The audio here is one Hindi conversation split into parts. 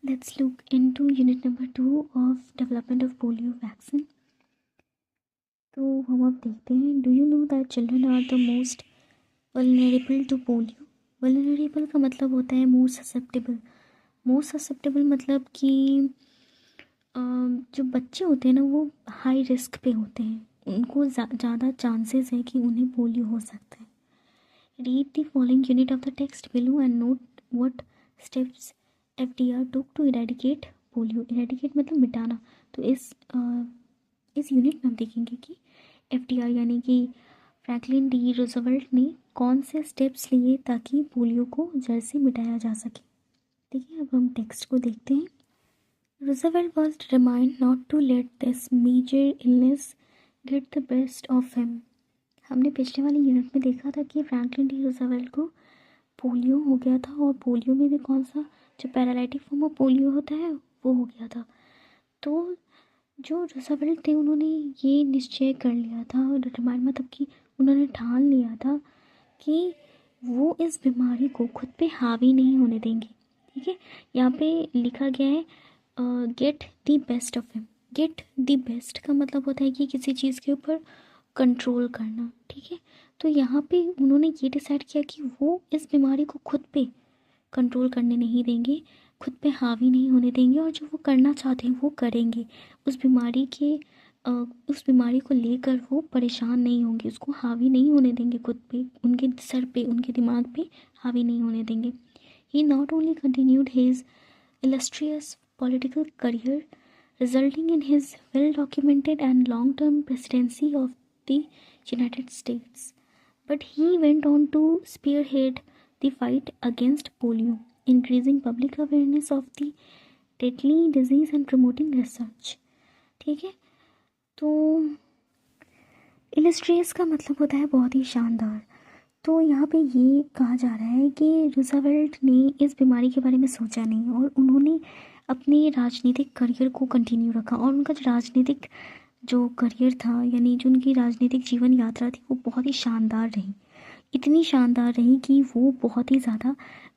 Let's look into unit number 2 of development of polio vaccine. तो हम अब देखते हैं, do you know that children are the most vulnerable to polio. Vulnerable का मतलब होता है मोस्ट ससेप्टेबल। मोस्ट ससेप्टेबल मतलब कि जो बच्चे होते हैं ना वो हाई रिस्क पे होते हैं, उनको ज़्यादा चांसेस है कि उन्हें पोलियो हो सकता है। Read the following unit of the text below and note what steps FDR took to eradicate polio. Eradicate मतलब मिटाना। तो इस यूनिट में हम देखेंगे कि एफडीआर यानी कि फ्रैंकलिन डी रूजवेल्ट ने कौन से स्टेप्स लिए ताकि पोलियो को जड़ से मिटाया जा सके। देखिए, अब हम टेक्स्ट को देखते हैं। Roosevelt was determined not to let this major illness get the best of him. हमने पिछले वाले यूनिट में देखा था कि फ्रैंकलिन डी रूजवेल्ट को पोलियो हो गया था, और पोलियो में भी कौन सा, जो पैरालाइटिक फॉर्म ऑफ पोलियो होता है वो हो गया था। तो जो रूजवेल्ट थे उन्होंने ये निश्चय कर लिया था, डिटरमाइन मतलब कि उन्होंने ठान लिया था कि वो इस बीमारी को खुद पे हावी नहीं होने देंगे। ठीक है, यहाँ पे लिखा गया है gate the best of him. Gate the best का मतलब होता है कि किसी चीज़ के ऊपर कंट्रोल करना। ठीक है, तो यहाँ पे उन्होंने ये डिसाइड किया कि वो इस बीमारी को खुद पे कंट्रोल करने नहीं देंगे, खुद पे हावी नहीं होने देंगे, और जो वो करना चाहते हैं वो करेंगे। उस बीमारी के उस बीमारी को लेकर वो परेशान नहीं होंगे, उसको हावी नहीं होने देंगे, खुद पे, उनके सर पे, उनके दिमाग पे हावी नहीं होने देंगे। He not only continued his illustrious political career, resulting in his well documented and long term presidency of the United States, but he went on to spearhead the fight against polio, increasing public awareness of the deadly disease and promoting research. ठीक है, तो illustrious का मतलब होता है बहुत ही शानदार। तो यहाँ पे ये कहा जा रहा है कि रूजवेल्ट ने इस बीमारी के बारे में सोचा नहीं, और उन्होंने अपने राजनीतिक करियर को कंटिन्यू रखा, और उनका जो राजनीतिक जो करियर था, यानी जो उनकी राजनीतिक जीवन यात्रा थी, वो बहुत ही शानदार रही। इतनी शानदार रही कि वो बहुत ही ज़्यादा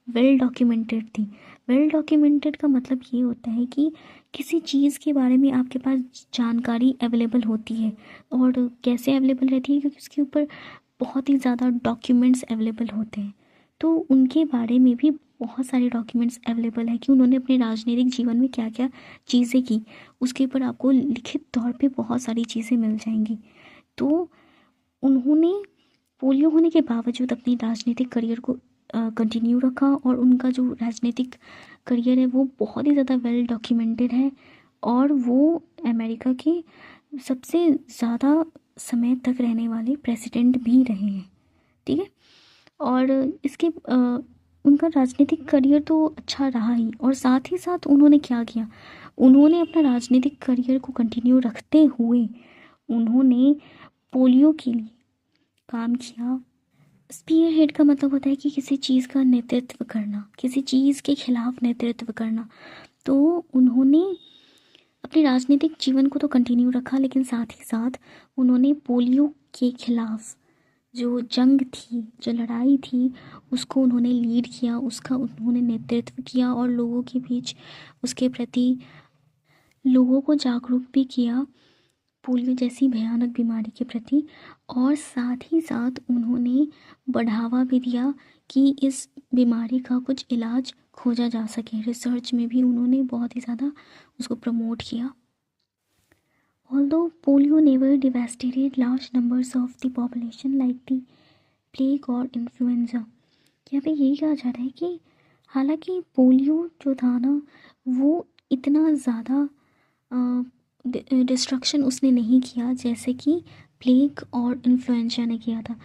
वेल डॉक्यूमेंटेड थी। वेल डॉक्यूमेंटेड का मतलब ये होता है कि किसी चीज़ के बारे में आपके पास जानकारी अवेलेबल होती है, और कैसे अवेलेबल रहती है, क्योंकि उसके ऊपर बहुत ही ज़्यादा डॉक्यूमेंट्स अवेलेबल होते हैं। तो उनके बारे में भी बहुत सारे डॉक्यूमेंट्स अवेलेबल है कि उन्होंने अपने राजनीतिक जीवन में क्या क्या चीज़ें की, उसके ऊपर आपको लिखित तौर पे बहुत सारी चीज़ें मिल जाएंगी। तो उन्होंने पोलियो होने के बावजूद अपनी राजनीतिक करियर को कंटिन्यू रखा, और उनका जो राजनीतिक करियर है वो बहुत ही ज़्यादा वेल डॉक्यूमेंटेड है, और वो अमेरिका के सबसे ज़्यादा समय तक रहने वाले प्रेसिडेंट भी रहे हैं। ठीक है, और इसके उनका राजनीतिक करियर तो अच्छा रहा ही, और साथ ही साथ उन्होंने क्या किया, उन्होंने अपना राजनीतिक करियर को कंटिन्यू रखते हुए उन्होंने पोलियो के लिए काम किया। स्पीयर हेड का मतलब होता है कि किसी चीज़ का नेतृत्व करना, किसी चीज़ के खिलाफ नेतृत्व करना। तो उन्होंने अपने राजनीतिक जीवन को तो कंटिन्यू रखा, लेकिन साथ ही साथ उन्होंने पोलियो के खिलाफ जो जंग थी, जो लड़ाई थी, उसको उन्होंने लीड किया, उसका उन्होंने नेतृत्व किया, और लोगों के बीच उसके प्रति लोगों को जागरूक भी किया पोलियो जैसी भयानक बीमारी के प्रति। और साथ ही साथ उन्होंने बढ़ावा भी दिया कि इस बीमारी का कुछ इलाज खोजा जा सके। रिसर्च में भी उन्होंने बहुत ही ज़्यादा उसको प्रमोट किया। Although polio never devastated large numbers of the population like the plague or influenza, यहाँ पे यही कहा जा रहा है कि हालांकि पोलियो जो था ना वो इतना ज़्यादा डिस्ट्रक्शन उसने नहीं किया जैसे कि प्लेग और इन्फ्लुएंजा ने किया था।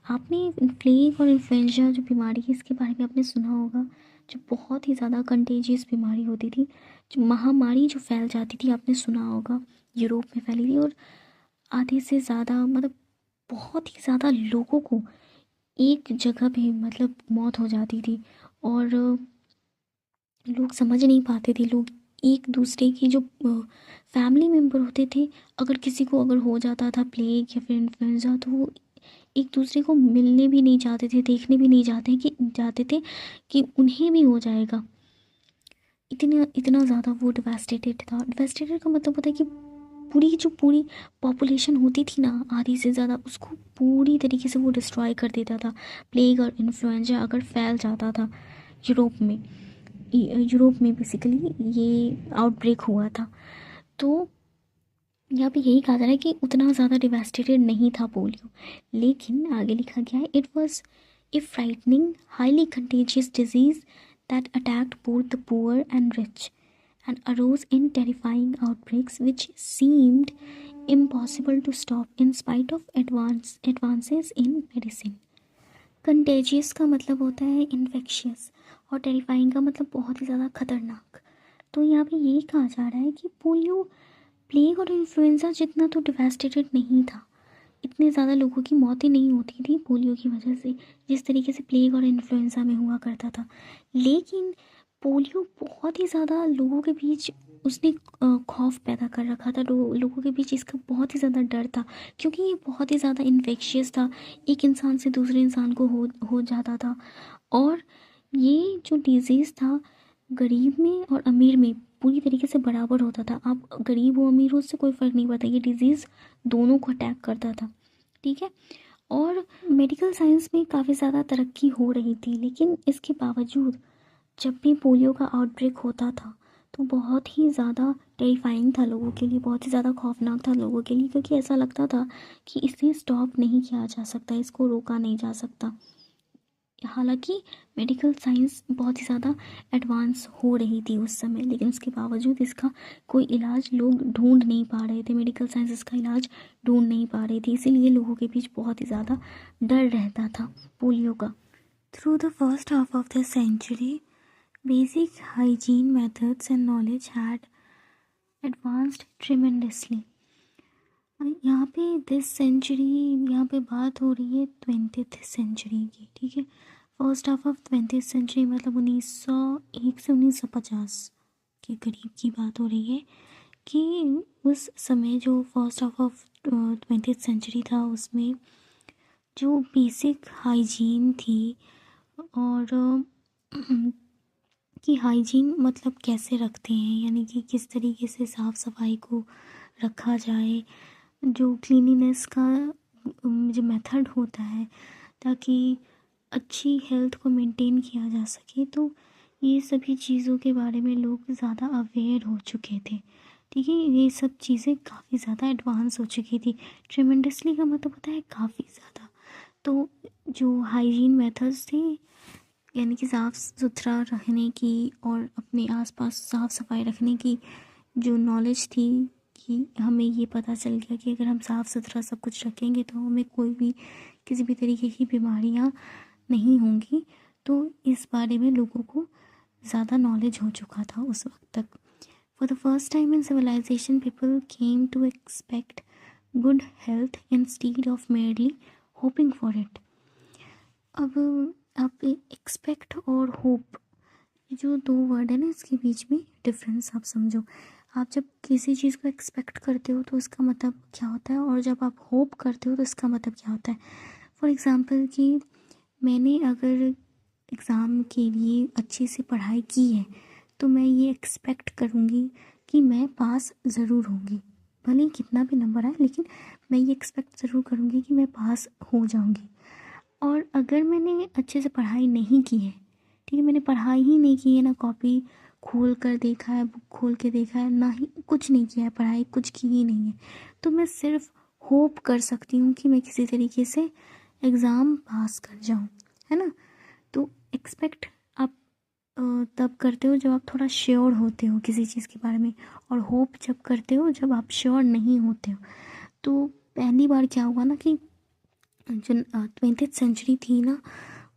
आपने प्लेग और इन्फ्लुएंजा जो बीमारी है इसके बारे में आपने सुना होगा, जो बहुत ही ज़्यादा कंटेजियस बीमारी होती थी, जो महामारी जो फैल जाती थी, आपने सुना होगा यूरोप में फैली थी, और आधे से ज़्यादा मतलब बहुत ही ज़्यादा लोगों को एक जगह पे मतलब मौत हो जाती थी, और लोग समझ नहीं पाते थे। लोग एक दूसरे की जो फैमिली मेम्बर होते थे, अगर किसी को अगर हो जाता था प्लेग या फिर इन्फ्लुएंजा, तो वो एक दूसरे को मिलने भी नहीं चाहते थे, देखने भी नहीं चाहते कि जाते थे कि उन्हें भी हो जाएगा। इतना इतना ज़्यादा वो डिवास्टेटेड था। डिवास्टेटेड का मतलब होता है कि पूरी पॉपुलेशन होती थी ना, आधी से ज़्यादा, उसको पूरी तरीके से वो डिस्ट्रॉय कर देता था। प्लेग और इन्फ्लुएंजा अगर फैल जाता था यूरोप में, यूरोप में बेसिकली ये आउटब्रेक हुआ था, तो यहाँ पे यही कहा जा रहा है कि उतना ज़्यादा डिवास्टेटेड नहीं था पोलियो। लेकिन आगे लिखा गया है, it was a frightening highly contagious disease that attacked both the poor and rich and arose in terrifying outbreaks which seemed impossible to stop in spite of advances in medicine. Contagious का मतलब होता है infectious और terrifying का मतलब बहुत ही ज़्यादा खतरनाक। तो यहाँ पे यही कहा जा रहा है कि पोलियो प्लेग और इन्फ्लुएंजा जितना तो डिवास्टेटेड नहीं था, इतने ज़्यादा लोगों की मौतें नहीं होती थी पोलियो की वजह से जिस तरीके से प्लेग और इन्फ्लुएंजा में हुआ करता था। लेकिन पोलियो बहुत ही ज़्यादा लोगों के बीच उसने खौफ पैदा कर रखा था। लोगों के बीच इसका बहुत ही ज़्यादा डर था, क्योंकि ये बहुत ही ज़्यादा इन्फेक्शियस था, एक इंसान से दूसरे इंसान को हो जाता था। और ये जो डिजीज़ था गरीब में और अमीर में पूरी तरीके से बराबर होता था। आप गरीब हो अमीर हो उससे कोई फ़र्क नहीं पड़ता, ये डिज़ीज़ दोनों को अटैक करता था। ठीक है। और मेडिकल साइंस में काफ़ी ज़्यादा तरक्की हो रही थी, लेकिन इसके बावजूद जब भी पोलियो का आउटब्रेक होता था तो बहुत ही ज़्यादा टेरिफाइंग था लोगों के लिए, बहुत ही ज़्यादा खौफनाक था लोगों के लिए, क्योंकि ऐसा लगता था कि इसे स्टॉप नहीं किया जा सकता, इसको रोका नहीं जा सकता। हालांकि मेडिकल साइंस बहुत ही ज़्यादा एडवांस हो रही थी उस समय, लेकिन उसके बावजूद इसका कोई इलाज लोग ढूंढ नहीं पा रहे थे, मेडिकल साइंस इसका इलाज ढूंढ नहीं पा रही थी, इसीलिए लोगों के बीच बहुत ही ज़्यादा डर रहता था पोलियो का। Through the first half of the century basic hygiene methods and knowledge had advanced tremendously। यहाँ पे दिस सेंचुरी, यहाँ पे बात हो रही है 20th सेंचुरी की। ठीक है, first half of 20th century मतलब 1901 से 1950 के करीब की बात हो रही है कि उस समय जो first half of 20th century था उसमें जो बेसिक हाइजीन थी, और कि हाइजीन मतलब कैसे रखते हैं, यानी कि किस तरीके से साफ़ सफाई को रखा जाए, जो क्लीनिनेस का जो मेथड होता है ताकि अच्छी हेल्थ को मेंटेन किया जा सके, तो ये सभी चीज़ों के बारे में लोग ज़्यादा अवेयर हो चुके थे। ठीक है, ये सब चीज़ें काफ़ी ज़्यादा एडवांस हो चुकी थी। ट्रेमेंडसली का मतलब होता है काफ़ी ज़्यादा। तो जो हाइजीन मेथड्स थे, यानी कि साफ़ सुथरा रहने की और अपने आसपास साफ़ सफाई रखने की जो नॉलेज थी, कि हमें ये पता चल गया कि अगर हम साफ़ सुथरा सब कुछ रखेंगे तो हमें कोई भी किसी भी तरीके की बीमारियां नहीं होंगी। तो इस बारे में लोगों को ज़्यादा नॉलेज हो चुका था उस वक्त तक। For the first time in civilization people came to expect good health instead of merely hoping for it. अब आप एक्सपेक्ट और होप, ये जो दो वर्ड है ना, इसके बीच में डिफरेंस आप समझो। आप जब किसी चीज़ को एक्सपेक्ट करते हो तो इसका मतलब क्या होता है, और जब आप होप करते हो तो इसका मतलब क्या होता है। फॉर एग्ज़ाम्पल कि मैंने अगर एग्ज़ाम के लिए अच्छे से पढ़ाई की है तो मैं ये एक्सपेक्ट करूँगी कि मैं पास ज़रूर होंगी, भले ही कितना भी नंबर आए, लेकिन मैं ये एक्सपेक्ट ज़रूर करूँगी कि मैं पास हो जाऊँगी। और अगर मैंने अच्छे से पढ़ाई नहीं की है, ठीक है, मैंने पढ़ाई ही नहीं की है, ना कॉपी खोल कर देखा है, बुक खोल के देखा है, ना ही कुछ नहीं किया है, पढ़ाई कुछ की ही नहीं है, तो मैं सिर्फ होप कर सकती हूँ कि मैं किसी तरीके से एग्ज़ाम पास कर जाऊँ, है ना। तो एक्सपेक्ट आप तब करते हो जब आप थोड़ा श्योर होते हो किसी चीज़ के बारे में, और होप जब करते हो जब आप श्योर नहीं होते हो। तो पहली बार क्या हुआ ना कि जो 20th सेंचुरी थी ना,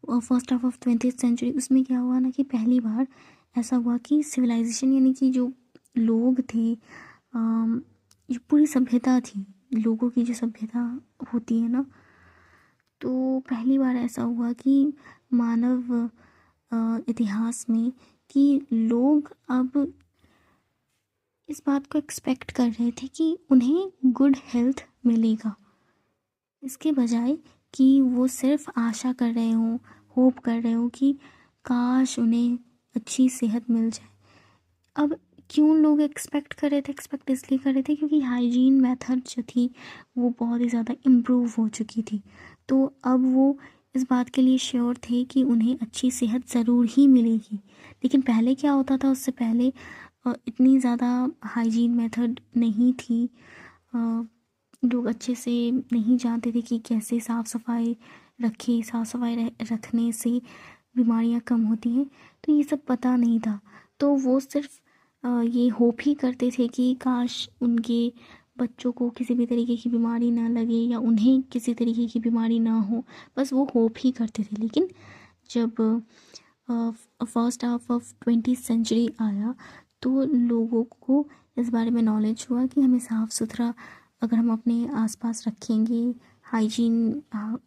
first half of 20th century, उसमें क्या हुआ ना कि पहली बार ऐसा हुआ कि सिविलाइजेशन, यानी कि जो लोग थे, जो पूरी सभ्यता थी, लोगों की जो सभ्यता होती है ना, तो पहली बार ऐसा हुआ कि मानव इतिहास में कि लोग अब इस बात को एक्सपेक्ट कर रहे थे कि उन्हें गुड हेल्थ मिलेगा, इसके बजाय कि वो सिर्फ आशा कर रहे हों, होप कर रहे हों कि काश उन्हें अच्छी सेहत मिल जाए। अब क्यों लोग एक्सपेक्ट कर रहे थे, एक्सपेक्ट इसलिए कर रहे थे क्योंकि हाइजीन मेथड जो थी वो बहुत ही ज़्यादा इम्प्रूव हो चुकी थी। तो अब वो इस बात के लिए श्योर थे कि उन्हें अच्छी सेहत ज़रूर ही मिलेगी। लेकिन पहले क्या होता था, उससे पहले इतनी ज़्यादा हाइजीन मेथड नहीं थी। लोग अच्छे से नहीं जानते थे कि कैसे साफ़ सफाई रखें, साफ़ सफाई रखने से बीमारियां कम होती हैं। तो ये सब पता नहीं था। तो वो सिर्फ ये होप ही करते थे कि काश उनके बच्चों को किसी भी तरीके की बीमारी ना लगे या उन्हें किसी तरीके की बीमारी ना हो, बस वो होप ही करते थे। लेकिन जब first half of 20th century आया तो लोगों को इस बारे में नॉलेज हुआ कि हमें साफ़ सुथरा अगर हम अपने आसपास रखेंगे, हाइजीन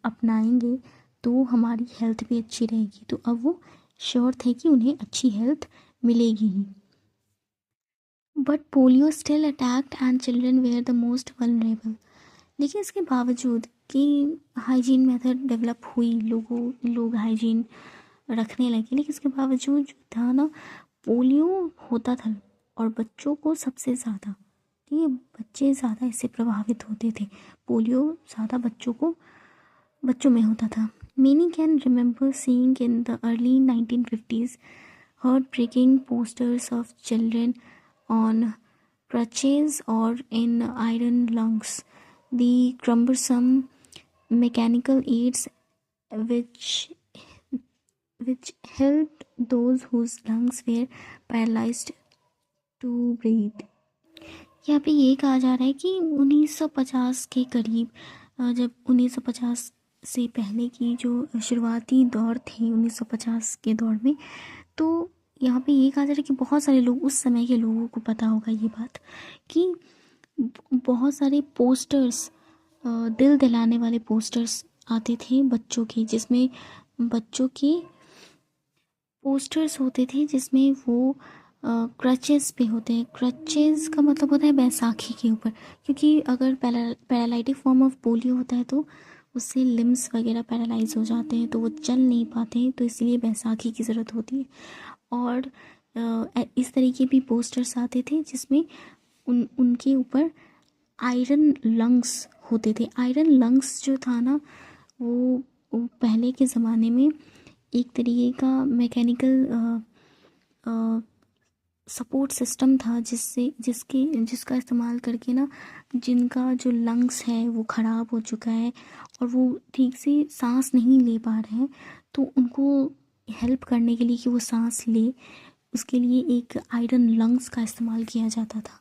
अपनाएंगे तो हमारी हेल्थ भी अच्छी रहेगी। तो अब वो श्योर थे कि उन्हें अच्छी हेल्थ मिलेगी ही। But polio still attacked and children were the most vulnerable. लेकिन इसके बावजूद कि हाइजीन मेथड डेवलप हुई, लोग हाइजीन रखने लगे, लेकिन इसके बावजूद जो था ना, पोलियो होता था और बच्चों को सबसे ज़्यादा, ठीक है, बच्चे ज़्यादा इससे प्रभावित होते थे। पोलियो ज़्यादा बच्चों में होता था। Many can remember seeing in the early 1950s heartbreaking posters of children on crutches or in iron lungs, the cumbersome mechanical aids which which helped those whose lungs were paralyzed to breathe। यहाँ पे ये कहा जा रहा है कि 1950 के करीब, जब 1950 से पहले की जो शुरुआती दौर थे 1950 के दौर में, तो यहाँ पे ये कहा जा रहा है कि बहुत सारे लोग, उस समय के लोगों को पता होगा ये बात, कि बहुत सारे पोस्टर्स, दिल दिलाने वाले पोस्टर्स आते थे बच्चों के, जिसमें बच्चों के पोस्टर्स होते थे जिसमें वो क्रचेस पे होते हैं। क्रचेस का मतलब होता है बैसाखी के ऊपर, क्योंकि अगर पैरालाइटिक फॉर्म ऑफ पोलियो होता है तो उससे लिम्स वगैरह पैरालाइज हो जाते हैं, तो वो चल नहीं पाते हैं, तो इसलिए बैसाखी की ज़रूरत होती है। और इस तरीके भी पोस्टर्स आते थे जिसमें उनके ऊपर आयरन लंग्स होते थे। आयरन लंग्स जो था ना, वो पहले के ज़माने में एक तरीके का मैकेनिकल सपोर्ट सिस्टम था जिसका इस्तेमाल करके ना, जिनका जो लंग्स है वो ख़राब हो चुका है और वो ठीक से सांस नहीं ले पा रहे हैं, तो उनको हेल्प करने के लिए कि वो सांस ले, उसके लिए एक आयरन लंग्स का इस्तेमाल किया जाता था।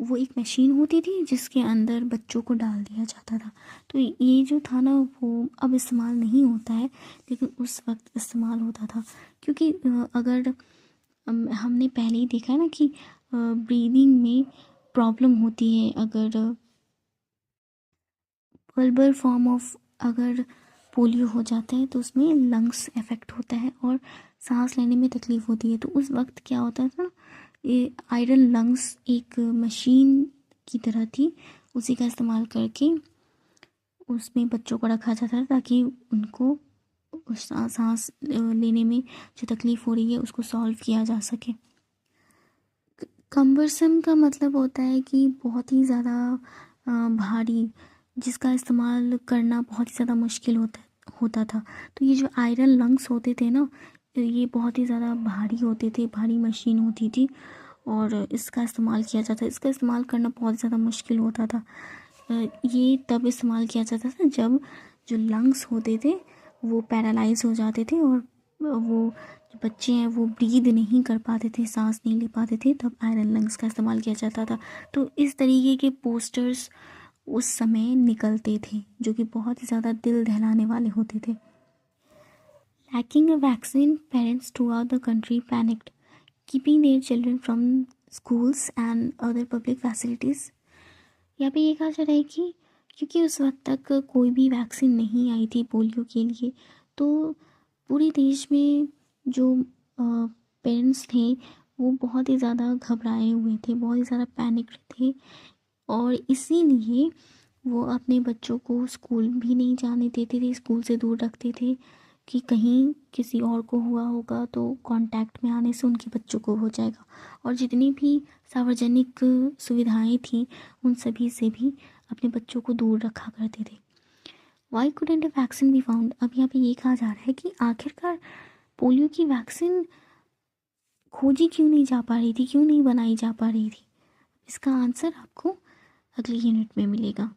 वो एक मशीन होती थी जिसके अंदर बच्चों को डाल दिया जाता था। तो ये जो था ना, वो अब इस्तेमाल नहीं होता है, लेकिन उस वक्त इस्तेमाल होता था। क्योंकि अगर हमने पहले ही देखा है ना कि ब्रीदिंग में प्रॉब्लम होती है, अगर बल्बर फॉर्म ऑफ अगर पोलियो हो जाता है तो उसमें लंग्स अफेक्ट होता है और सांस लेने में तकलीफ़ होती है। तो उस वक्त क्या होता था, ये आयरन लंग्स एक मशीन की तरह थी, उसी का इस्तेमाल करके उसमें बच्चों को रखा जाता था ताकि उनको उस सांस लेने में जो तकलीफ़ हो रही है उसको सॉल्व किया जा सके। कम्बरसम का मतलब होता है कि बहुत ही ज़्यादा भारी, जिसका इस्तेमाल करना बहुत ही ज़्यादा मुश्किल होता था। तो ये जो आयरन लंग्स होते थे ना, ये बहुत ही ज़्यादा भारी होते थे, भारी मशीन होती थी और इसका इस्तेमाल किया जाता, इसका इस्तेमाल करना बहुत ज़्यादा मुश्किल होता था। ये तब इस्तेमाल किया जाता था जब जो लंग्स होते थे वो पैरालाइज हो जाते थे और वो जो बच्चे हैं वो ब्रीद नहीं कर पाते थे, सांस नहीं ले पाते थे, तब आयरन लंग्स का इस्तेमाल किया जाता था। तो इस तरीके के पोस्टर्स उस समय निकलते थे जो कि बहुत ही ज़्यादा दिल दहलाने वाले होते थे। Lacking a vaccine, parents throughout the country panicked, keeping their children from schools and other public facilities. यहाँ पे ये कहा जा रहा है कि क्योंकि उस वक्त तक कोई भी वैक्सीन नहीं आई थी पोलियो के लिए, तो पूरे देश में जो पेरेंट्स थे वो बहुत ही ज़्यादा घबराए हुए थे, बहुत ही ज़्यादा पैनिक्ड थे और इसीलिए वो अपने बच्चों को स्कूल भी नहीं जाने देते थे, स्कूल से दूर रखते थे, कि कहीं किसी और को हुआ होगा तो कांटेक्ट में आने से उनके बच्चों को हो जाएगा। और जितनी भी सार्वजनिक सुविधाएं थी उन सभी से भी अपने बच्चों को दूर रखा करते थे। Why couldn't a vaccine be found, अब यहाँ पे ये कहा जा रहा है कि आखिरकार पोलियो की वैक्सीन खोजी क्यों नहीं जा पा रही थी, क्यों नहीं बनाई जा पा रही थी। इसका आंसर आपको अगली यूनिट में मिलेगा।